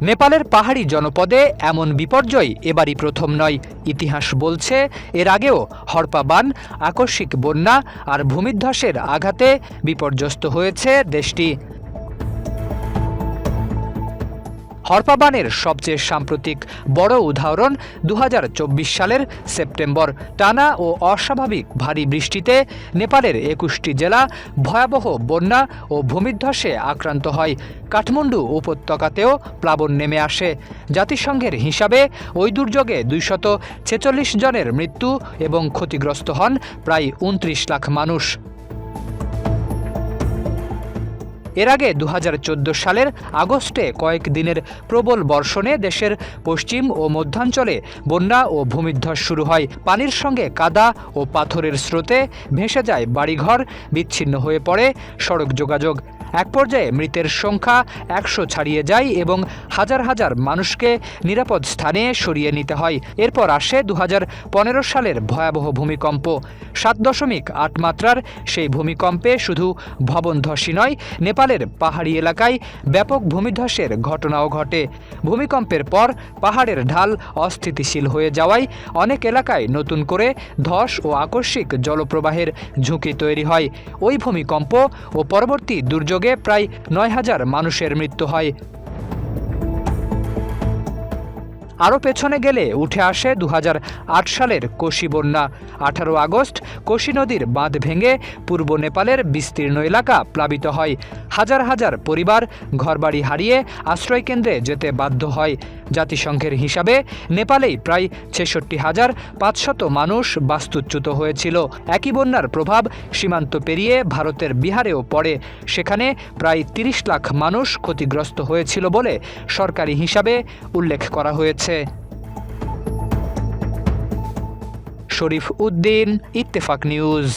নেপালের পাহাড়ি জনপদে এমন বিপর্যয় এবারই প্রথম নয়। ইতিহাস বলছে এর আগেও হড়পা বান, আকস্মিক বন্যা আর ভূমিধ্বসের আঘাতে বিপর্যস্ত হয়েছে দেশটি। হড়পা বানের সবচেয়ে সাম্প্রতিক বড় উদাহরণ ২০২৪ সালের সেপ্টেম্বর। টানা ও অস্বাভাবিক ভারী বৃষ্টিতে নেপালের ২১টি জেলা ভয়াবহ বন্যা ও ভূমিধ্বসে আক্রান্ত হয়। কাঠমান্ডু উপত্যকাতেও প্লাবন নেমে আসে। জাতিসংঘের হিসাবে ওই দুর্যোগে ২৪৬ জনের মৃত্যু এবং ক্ষতিগ্রস্ত হন প্রায় ২৯ লাখ মানুষ। এর আগে ২০১৪ সালের আগস্টে কয়েক দিনের প্রবল বর্ষণে দেশের পশ্চিম ও মধ্যাঞ্চলে বন্যা ও ভূমিধ্বস শুরু হয়। পানির সঙ্গে কাদা ও পাথরের স্রোতে ভেসে যায় বাড়িঘর, বিচ্ছিন্ন হয়ে পড়ে সড়ক যোগাযোগ। এক পর্যায়ে মৃতের সংখ্যা ১০০ ছাড়িয়ে যায় এবং হাজার হাজার মানুষকে নিরাপদ স্থানে সরিয়ে নিতে হয়। এরপর আসে ২০১৫ সালের ভয়াবহ ভূমিকম্প। ৭.৮ মাত্রার সেই ভূমিকম্পে শুধু ভবনধসই নয়, নেপালের পাহাড়ি এলাকায় ব্যাপক ভূমিধসের ঘটনাও ঘটে। ভূমিকম্পের পর পাহাড়ের ঢাল অস্থিতিশীল হয়ে যাওয়ায় অনেক এলাকায় নতুন করে ধস ও আকস্মিক জলপ্রবাহের ঝুঁকি তৈরি হয়। ওই ভূমিকম্প ও পরবর্তী দুর্যোগে প্রায় ৯,০০০ মানুষের মৃত্যু হয়। আরও পেছনে গেলে উঠে আসে ২০০৮ সালের কোশি বন্যা। ১৮ আগস্ট কোশি নদীর বাঁধ ভেঙে পূর্ব নেপালের বিস্তীর্ণ এলাকা প্লাবিত হয়। হাজার হাজার পরিবার ঘরবাড়ি হারিয়ে আশ্রয়কেন্দ্রে যেতে বাধ্য হয়। জাতিসংঘের হিসাবে নেপালেই প্রায় ৬৬,৫০০ মানুষ বাস্তুচ্যুত হয়েছিল। একই বন্যার প্রভাব সীমান্ত পেরিয়ে ভারতের বিহারেও পড়ে। সেখানে প্রায় ৩০ লাখ মানুষ ক্ষতিগ্রস্ত হয়েছিল বলে সরকারি হিসাবে উল্লেখ করা হয়েছে। শরীফ উদ্দিন, ইত্তেফাক নিউজ।